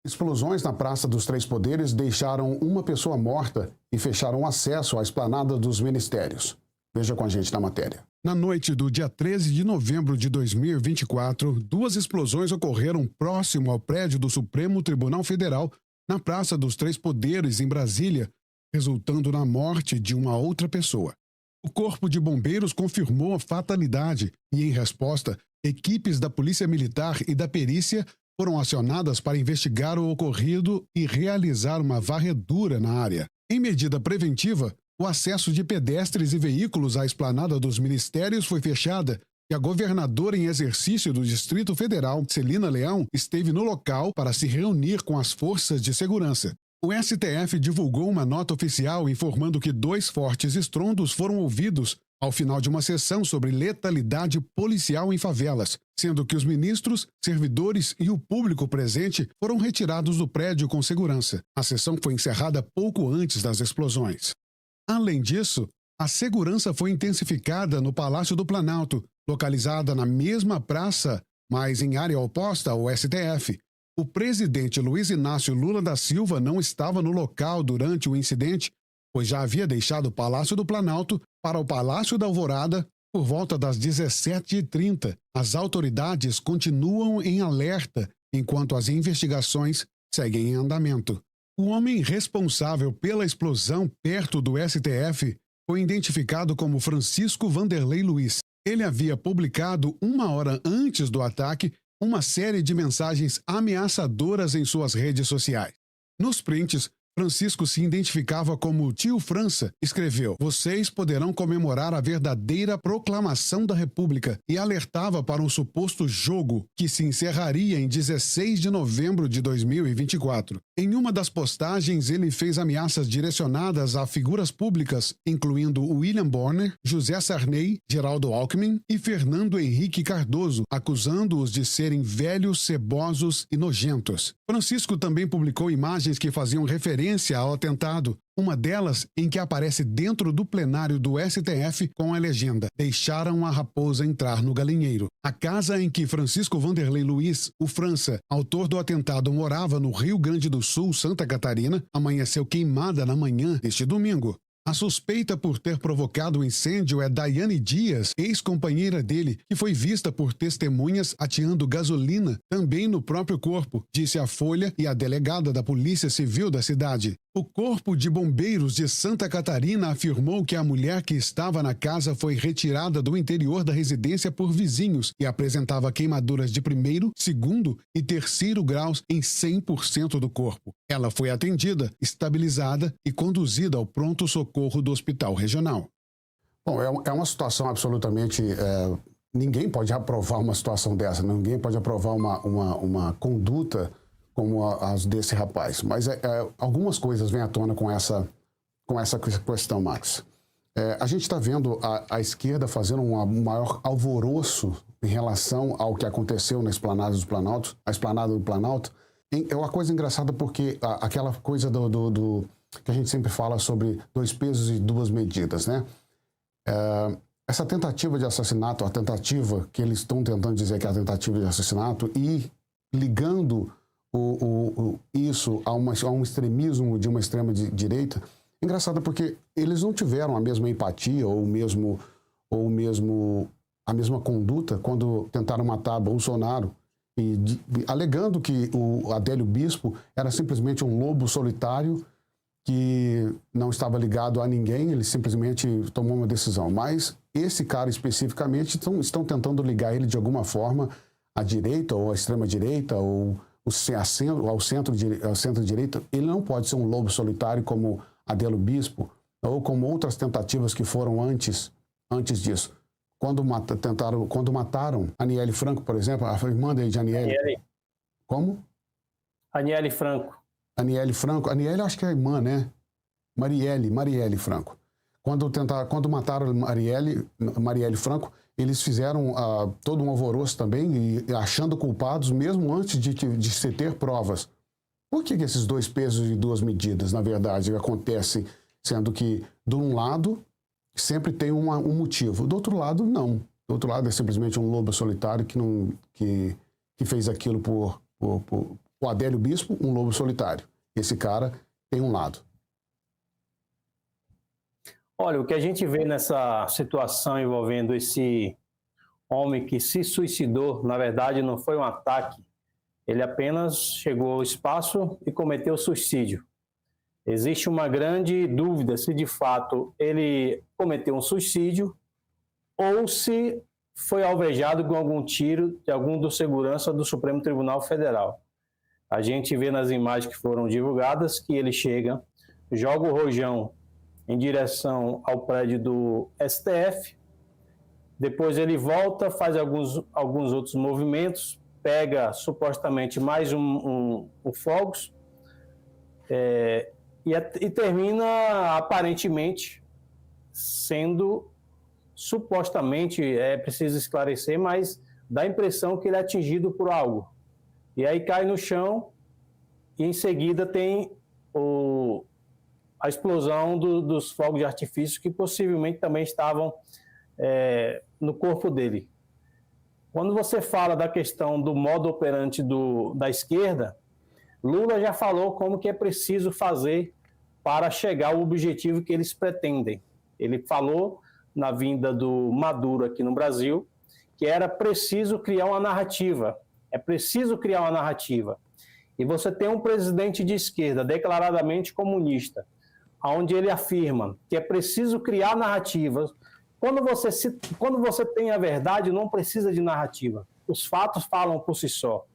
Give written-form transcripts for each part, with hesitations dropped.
Explosões na Praça dos Três Poderes deixaram uma pessoa morta e fecharam acesso à esplanada dos ministérios. Veja com a gente na matéria. Na noite do dia 13 de novembro de 2024, duas explosões ocorreram próximo ao prédio do Supremo Tribunal Federal, na Praça dos Três Poderes, em Brasília, resultando na morte de uma outra pessoa. O Corpo de Bombeiros confirmou a fatalidade e, em resposta, equipes da Polícia Militar e da Perícia foram acionadas para investigar o ocorrido e realizar uma varredura na área. Em medida preventiva, o acesso de pedestres e veículos à esplanada dos ministérios foi fechada e a governadora em exercício do Distrito Federal, Celina Leão, esteve no local para se reunir com as forças de segurança. O STF divulgou uma nota oficial informando que 2 fortes estrondos foram ouvidos ao final de uma sessão sobre letalidade policial em favelas, sendo que os ministros, servidores e o público presente foram retirados do prédio com segurança. A sessão foi encerrada pouco antes das explosões. Além disso, a segurança foi intensificada no Palácio do Planalto, localizada na mesma praça, mas em área oposta ao STF. O presidente Luiz Inácio Lula da Silva não estava no local durante o incidente, pois já havia deixado o Palácio do Planalto para o Palácio da Alvorada por volta das 17h30. As autoridades continuam em alerta enquanto as investigações seguem em andamento. O homem responsável pela explosão perto do STF foi identificado como Francisco Vanderlei Luiz. Ele havia publicado 1 hora antes do ataque uma série de mensagens ameaçadoras em suas redes sociais. Nos prints, Francisco se identificava como Tio França, escreveu: "Vocês poderão comemorar a verdadeira proclamação da República", e alertava para um suposto jogo que se encerraria em 16 de novembro de 2024. Em uma das postagens, ele fez ameaças direcionadas a figuras públicas, incluindo William Bonner, José Sarney, Geraldo Alckmin e Fernando Henrique Cardoso, acusando-os de serem velhos, cebosos e nojentos. Francisco também publicou imagens que faziam referência ao atentado, uma delas em que aparece dentro do plenário do STF com a legenda: "Deixaram a raposa entrar no galinheiro". A casa em que Francisco Vanderlei Luiz, o França, autor do atentado, morava no Rio Grande do Sul, Santa Catarina, amanheceu queimada na manhã deste domingo. A suspeita por ter provocado o incêndio é Daiane Dias, ex-companheira dele, que foi vista por testemunhas ateando gasolina também no próprio corpo, disse a Folha e a delegada da Polícia Civil da cidade. O Corpo de Bombeiros de Santa Catarina afirmou que a mulher que estava na casa foi retirada do interior da residência por vizinhos e apresentava queimaduras de 1º, 2º e 3º graus em 100% do corpo. Ela foi atendida, estabilizada e conduzida ao pronto-socorro do Hospital Regional. Bom, é uma situação absolutamente... ninguém pode aprovar uma situação dessa, ninguém pode aprovar uma conduta como as desse rapaz. Mas algumas coisas vêm à tona com essa questão, Max. A gente está vendo a esquerda fazendo um maior alvoroço em relação ao que aconteceu na Esplanada do Planalto, a Esplanada do Planalto. É uma coisa engraçada porque aquela coisa que a gente sempre fala sobre 2 pesos e 2 medidas, né? Essa tentativa de assassinato, a tentativa que eles estão tentando dizer que é a tentativa de assassinato e ligando isso a um extremismo de uma extrema direita, engraçado porque eles não tiveram a mesma empatia ou a mesma conduta quando tentaram matar Bolsonaro, alegando que o Adélio Bispo era simplesmente um lobo solitário que não estava ligado a ninguém, ele simplesmente tomou uma decisão. Mas esse cara especificamente estão tentando ligar ele de alguma forma à direita ou à extrema-direita ou ao centro-direita. Ele não pode ser um lobo solitário como Adélio Bispo ou como outras tentativas que foram antes disso. Quando mataram Aniele Franco, por exemplo, a irmã de Aniele. Como? Aniele Franco. Aniele Franco. Aniele acho que é a irmã, né? Marielle Franco. Quando mataram Marielle Franco, eles fizeram todo um alvoroço também, e achando culpados mesmo antes de se ter provas. Por que esses 2 pesos e 2 medidas, na verdade, acontecem, sendo que, de um lado, sempre tem um motivo, do outro lado, não. Do outro lado é simplesmente um lobo solitário que fez aquilo O Adélio Bispo, um lobo solitário. Esse cara tem um lado. Olha, o que a gente vê nessa situação envolvendo esse homem que se suicidou, na verdade não foi um ataque, ele apenas chegou ao espaço e cometeu suicídio. Existe uma grande dúvida se de fato ele cometeu um suicídio ou se foi alvejado com algum tiro de algum dos seguranças do Supremo Tribunal Federal. A gente vê nas imagens que foram divulgadas que ele chega, joga o rojão em direção ao prédio do STF, depois ele volta, faz alguns outros movimentos, pega supostamente mais um fogos e termina aparentemente sendo, supostamente, é preciso esclarecer, mas dá a impressão que ele é atingido por algo. E aí cai no chão e em seguida tem a explosão dos fogos de artifício que possivelmente também estavam no corpo dele. Quando você fala da questão do modo operante da esquerda, Lula já falou como que é preciso fazer para chegar ao objetivo que eles pretendem. Ele falou na vinda do Maduro aqui no Brasil que era preciso criar uma narrativa. É preciso criar uma narrativa. E você tem um presidente de esquerda declaradamente comunista, onde ele afirma que é preciso criar narrativas. Quando você tem a verdade, não precisa de narrativa. Os fatos falam por si só.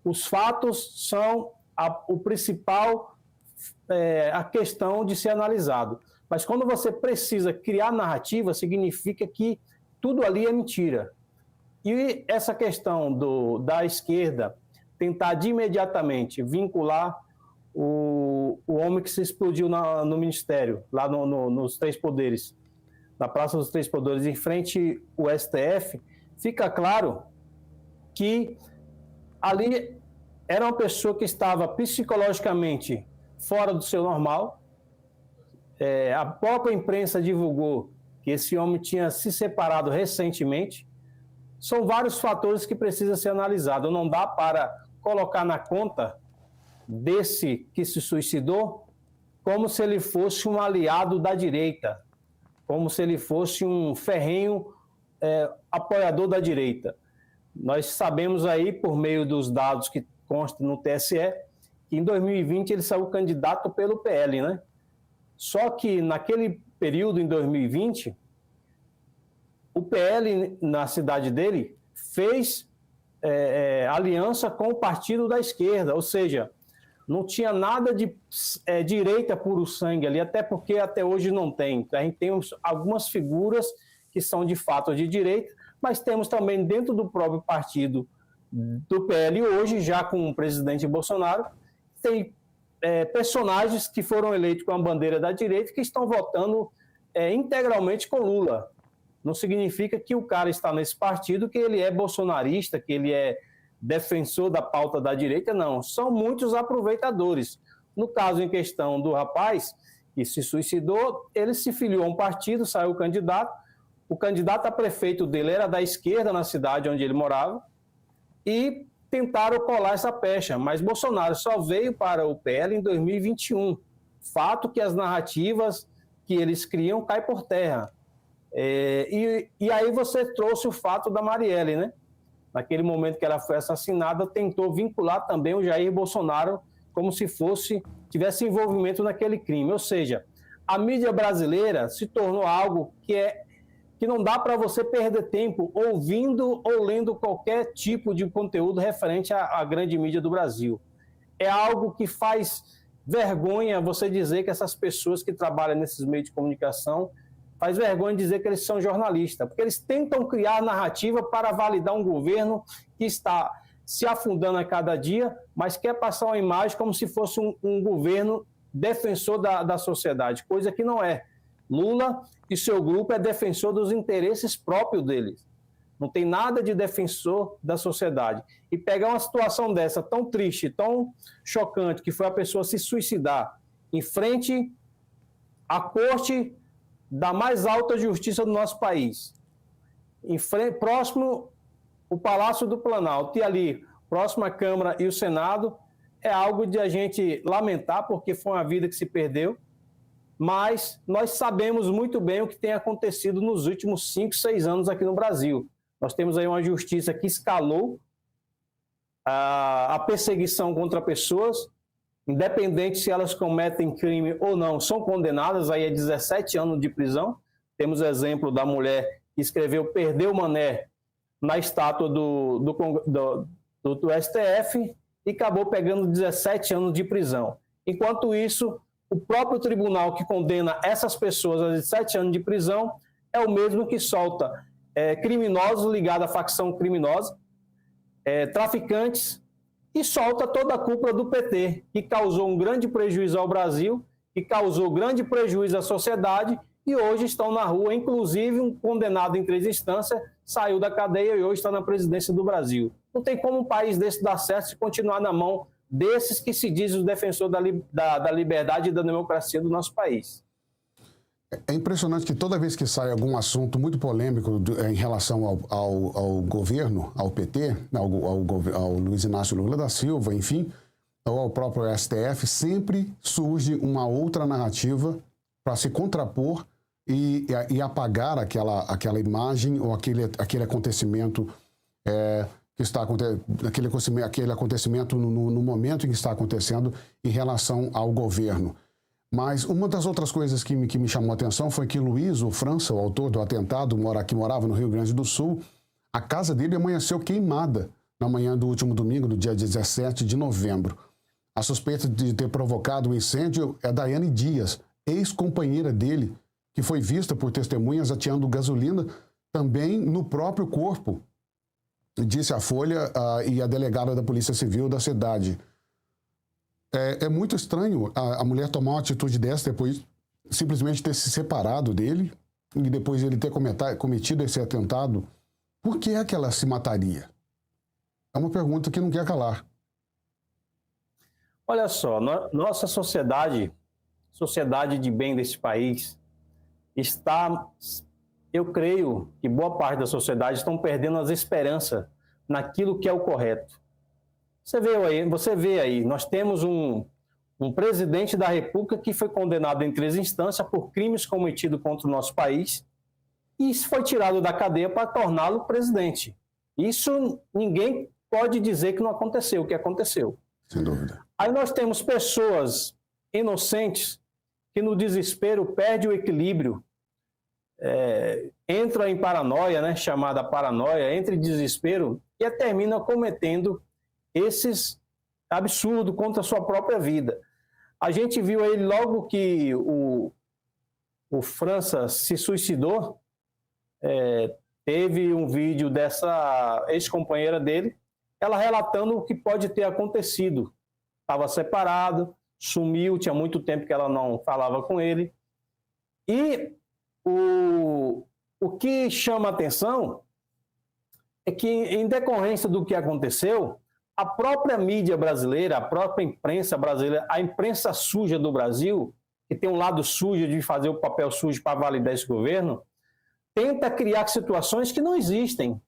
Os fatos são o principal, a questão de ser analisado. Mas quando você precisa criar narrativa, significa que tudo ali é mentira. E essa questão da esquerda tentar de imediatamente vincular o homem que se explodiu no Ministério, lá nos Três Poderes, na Praça dos Três Poderes, em frente ao STF, fica claro que ali era uma pessoa que estava psicologicamente fora do seu normal. A própria imprensa divulgou que esse homem tinha se separado recentemente. São vários fatores que precisam ser analisados. Não dá para colocar na conta desse que se suicidou como se ele fosse um aliado da direita, como se ele fosse um ferrenho apoiador da direita. Nós sabemos aí, por meio dos dados que constam no TSE, que em 2020 ele saiu candidato pelo PL, né? Só que naquele período, em 2020, o PL, na cidade dele, fez aliança com o partido da esquerda, ou seja, não tinha nada de direita puro sangue ali, até porque até hoje não tem. A gente tem algumas figuras que são de fato de direita, mas temos também dentro do próprio partido do PL hoje, já com o presidente Bolsonaro, tem personagens que foram eleitos com a bandeira da direita que estão votando integralmente com Lula. Não significa que o cara está nesse partido que ele é bolsonarista, que ele é defensor da pauta da direita, não. São muitos aproveitadores. No caso em questão do rapaz que se suicidou, ele se filiou a um partido, saiu candidato. O candidato a prefeito dele era da esquerda na cidade onde ele morava e tentaram colar essa pecha, mas Bolsonaro só veio para o PL em 2021. Fato que as narrativas que eles criam caem por terra. E aí você trouxe o fato da Marielle, né? Naquele momento que ela foi assassinada, tentou vincular também o Jair Bolsonaro como se tivesse envolvimento naquele crime. Ou seja, a mídia brasileira se tornou algo que não dá para você perder tempo ouvindo ou lendo qualquer tipo de conteúdo referente à grande mídia do Brasil. É algo que faz vergonha você dizer que essas pessoas que trabalham nesses meios de comunicação, faz vergonha dizer que eles são jornalistas, porque eles tentam criar narrativa para validar um governo que está se afundando a cada dia, mas quer passar uma imagem como se fosse um governo defensor da sociedade, coisa que não é. Lula e seu grupo é defensor dos interesses próprios deles. Não tem nada de defensor da sociedade. E pegar uma situação dessa tão triste, tão chocante, que foi a pessoa se suicidar em frente à corte da mais alta justiça do nosso país, próximo ao Palácio do Planalto, e ali, próximo à Câmara e o Senado, é algo de a gente lamentar, porque foi uma vida que se perdeu, mas nós sabemos muito bem o que tem acontecido nos últimos 5, 6 anos aqui no Brasil. Nós temos aí uma justiça que escalou a perseguição contra pessoas, independente se elas cometem crime ou não, são condenadas aí a 17 anos de prisão. Temos o exemplo da mulher que escreveu "Perdeu Mané" na estátua do STF e acabou pegando 17 anos de prisão. Enquanto isso, o próprio tribunal que condena essas pessoas a 17 anos de prisão é o mesmo que solta criminosos ligados à facção criminosa, traficantes, e solta toda a cúpula do PT, que causou um grande prejuízo ao Brasil, que causou grande prejuízo à sociedade, e hoje estão na rua. Inclusive, um condenado em 3 instâncias saiu da cadeia e hoje está na presidência do Brasil. Não tem como um país desse dar certo se continuar na mão desses que se dizem os defensores da liberdade e da democracia do nosso país. É impressionante que toda vez que sai algum assunto muito polêmico em relação ao governo, ao PT, ao Luiz Inácio Lula da Silva, enfim, ou ao próprio STF, sempre surge uma outra narrativa para se contrapor e apagar aquela imagem ou aquele acontecimento que está acontecendo, aquele acontecimento no momento em que está acontecendo em relação ao governo. Mas uma das outras coisas que me chamou a atenção foi que Luiz, o França, o autor do atentado, que morava no Rio Grande do Sul, a casa dele amanheceu queimada na manhã do último domingo, do dia 17 de novembro. A suspeita de ter provocado o incêndio é Daiane Dias, ex-companheira dele, que foi vista por testemunhas ateando gasolina também no próprio corpo, disse a Folha e a delegada da Polícia Civil da cidade. É muito estranho a mulher tomar uma atitude dessa depois simplesmente ter se separado dele e depois ele ter cometido esse atentado. Por que é que ela se mataria? É uma pergunta que não quer calar. Olha só, nossa sociedade de bem desse país, eu creio que boa parte da sociedade estão perdendo as esperanças naquilo que é o correto. Você vê aí, nós temos um presidente da República que foi condenado em 3 instâncias por crimes cometidos contra o nosso país e foi tirado da cadeia para torná-lo presidente. Isso ninguém pode dizer que não aconteceu, o que aconteceu. Sem dúvida. Aí nós temos pessoas inocentes que no desespero perdem o equilíbrio, entra em paranoia, né, chamada paranoia, entra em desespero e termina cometendo esses absurdos contra a sua própria vida. A gente viu aí logo que o França se suicidou, teve um vídeo dessa ex-companheira dele, ela relatando o que pode ter acontecido. Estava separado, sumiu, tinha muito tempo que ela não falava com ele. E o que chama a atenção é que, em decorrência do que aconteceu, a própria mídia brasileira, a própria imprensa brasileira, a imprensa suja do Brasil, que tem um lado sujo de fazer o papel sujo para validar esse governo, tenta criar situações que não existem.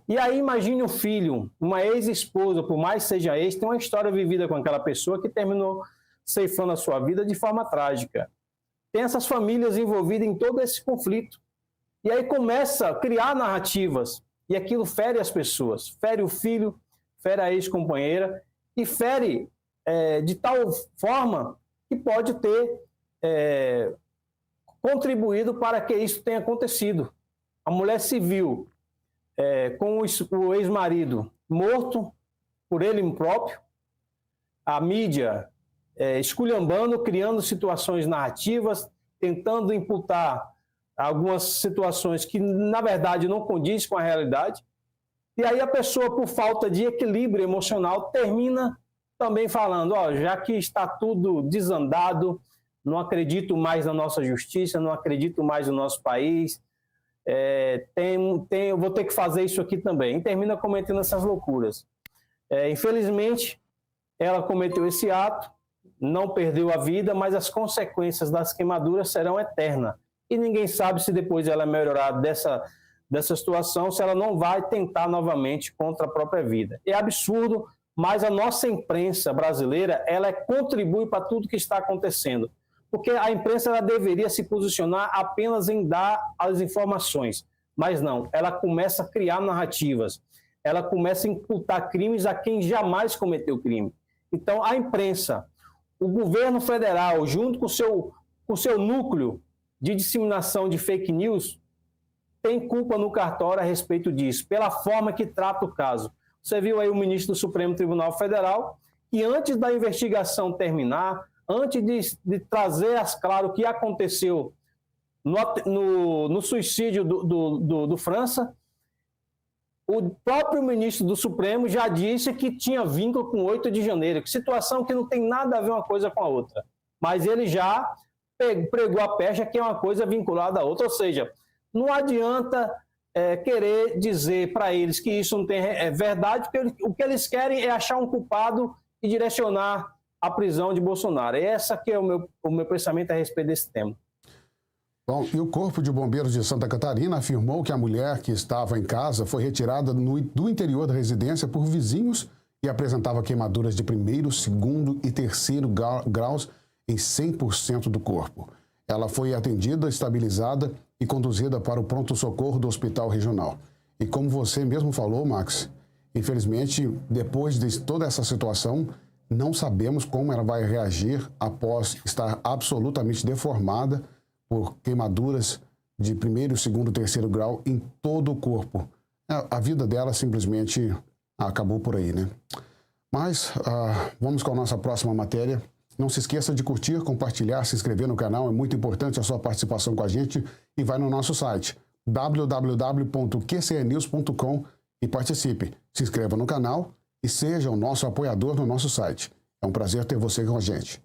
E aí imagine um filho, uma ex-esposa, por mais que seja ex, tem uma história vivida com aquela pessoa que terminou ceifando a sua vida de forma trágica. Tem essas famílias envolvidas em todo esse conflito. E aí começa a criar narrativas, e aquilo fere as pessoas, fere o filho, fere a ex-companheira e fere de tal forma que pode ter contribuído para que isso tenha acontecido. A mulher se viu com o ex-marido morto por ele próprio, a mídia esculhambando, criando situações narrativas, tentando imputar algumas situações que, na verdade, não condiz com a realidade. E aí a pessoa, por falta de equilíbrio emocional, termina também falando, já que está tudo desandado, não acredito mais na nossa justiça, não acredito mais no nosso país, eu vou ter que fazer isso aqui também. E termina cometendo essas loucuras. Infelizmente, ela cometeu esse ato, não perdeu a vida, mas as consequências das queimaduras serão eternas. E ninguém sabe se depois ela melhorar dessa situação, se ela não vai tentar novamente contra a própria vida. É absurdo mas a nossa imprensa brasileira, ela contribui para tudo que está acontecendo. Porque a imprensa ela deveria se posicionar apenas em dar as informações, mas não, ela começa a criar narrativas, ela começa a imputar crimes a quem jamais cometeu crime. Então, a imprensa, o governo federal, junto com o seu núcleo de disseminação de fake news, tem culpa no cartório a respeito disso, pela forma que trata o caso. Você viu aí o ministro do Supremo Tribunal Federal, que antes da investigação terminar, antes de trazer às claras o que aconteceu no suicídio do França, o próprio ministro do Supremo já disse que tinha vínculo com 8 de janeiro, que situação que não tem nada a ver uma coisa com a outra. Mas ele já pregou a pecha que é uma coisa vinculada à outra. Ou seja, não adianta querer dizer para eles que isso não tem verdade, porque o que eles querem é achar um culpado e direcionar a prisão de Bolsonaro. Esse que é o meu pensamento a respeito desse tema. Bom, e o Corpo de Bombeiros de Santa Catarina afirmou que a mulher que estava em casa foi retirada do interior da residência por vizinhos e apresentava queimaduras de 1º, 2º e 3º graus em 100% do corpo. Ela foi atendida, estabilizada e conduzida para o pronto-socorro do Hospital Regional. E como você mesmo falou, Max, infelizmente, depois de toda essa situação, não sabemos como ela vai reagir após estar absolutamente deformada por queimaduras de 1º, 2º, 3º grau em todo o corpo. A vida dela simplesmente acabou por aí, né? Mas vamos com a nossa próxima matéria. Não se esqueça de curtir, compartilhar, se inscrever no canal. É muito importante a sua participação com a gente. E vai no nosso site www.qcnews.com e participe. Se inscreva no canal e seja o nosso apoiador no nosso site. É um prazer ter você com a gente.